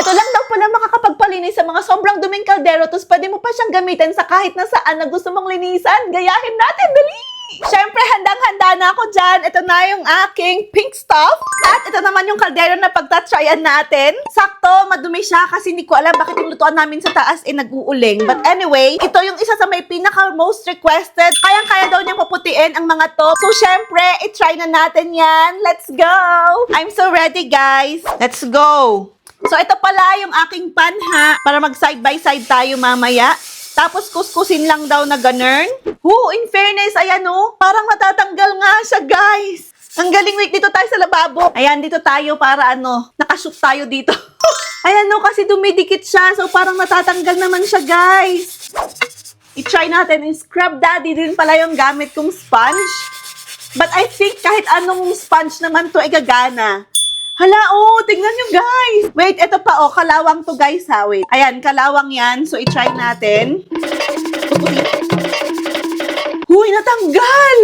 Ito lang daw pala makakapagpalinis sa mga sobrang duming kaldero, tapos pwede mo pa siyang gamitin sa kahit na saan na gusto mong linisan. Gayahin natin, dali! Siyempre, handang-handa na ako dyan. Ito na yung aking pink stuff. At ito naman yung kaldero na pagtatryan natin. Sakto, madumi siya kasi hindi ko alam bakit yung lutuan namin sa taas nag-uuling. But anyway, ito yung isa sa may pinaka-most requested. Kayang-kaya daw niyang paputiin ang mga to. So, syempre, i-try na natin yan. Let's go! I'm so ready, guys. Let's go! So, ito pala yung aking panha para mag-side by side tayo mamaya. Tapos, kuskusin lang daw na ganun. In fairness, ayan parang matatanggal nga siya, guys. Ang galing, wait, dito tayo sa lababo. Ayan, dito tayo para nakashoot tayo dito. Ayan kasi dumidikit siya. So, parang matatanggal naman siya, guys. I-try natin. Yung Scrub Daddy din pala yung gamit kong sponge. But I think kahit anong sponge naman to ay gagana. Hala, tingnan nyo, guys. Wait, ito pa, kalawang to, guys, ha. Wait. Ayan, kalawang yan. So, i-try natin. Huy, natanggal!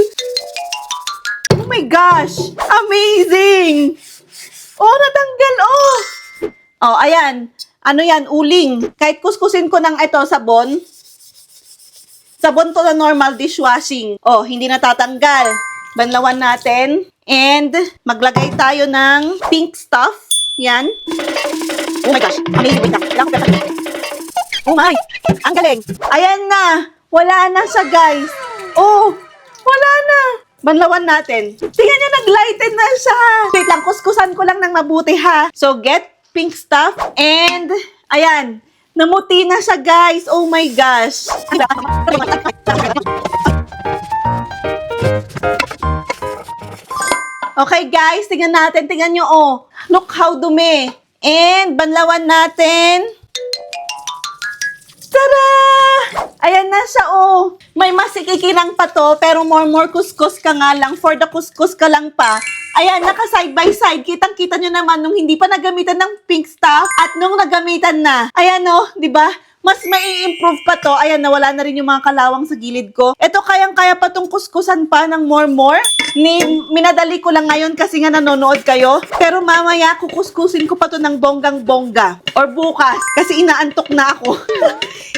Oh my gosh! Amazing! Natanggal, ayan. Ano yan, uling. Kahit kuskusin ko ng sabon. Sabon to na normal dishwashing. Hindi natatanggal. Banlawan natin. And, maglagay tayo ng pink stuff. Yan. Oh my gosh. Amazing. Wait lang. Oh my. Ang galing. Ayan na. Wala na siya, guys. Wala na. Banlawan natin. Tingnan nyo, naglighten na siya. Wait lang, kuskusan ko lang ng mabuti, ha. So, get pink stuff. And, ayan. Namuti na siya, guys. Oh my gosh. Okay, guys, tingnan natin. Tingnan nyo, Look how dumi. And, banlawan natin. Tara! Ayan na siya, May masikikinang pa to, pero more kuskus ka nga lang. For the kuskus ka lang pa. Ayan, naka side by side. Kitang-kita nyo naman nung hindi pa nagamitan ng pink stuff at nung nagamitan na. Ayan, di ba? Mas mai-improve pa to. Ayan, nawala na rin yung mga kalawang sa gilid ko. Ito, kayang-kaya pa tong kuskusan pa ng more. Minadali ko lang ngayon kasi nga nanonood kayo. Pero mamaya, kukuskusin ko pa to ng bonggang-bongga. Or bukas, kasi inaantok na ako.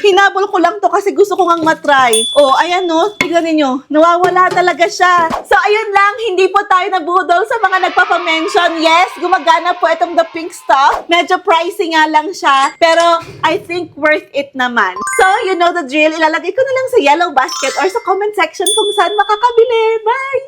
Hinabol ko lang to kasi gusto ko ngang matry. Ayan tingnan ninyo. Nawawala talaga siya. So, ayun lang. Hindi po tayo nabudol sa mga nagpapamention. Yes, gumagana po itong the pink stuff. Medyo pricey nga lang siya. Pero, I think worth it naman. So, you know the drill. Ilalagay ko na lang sa yellow basket or sa comment section kung saan makakabili. Bye!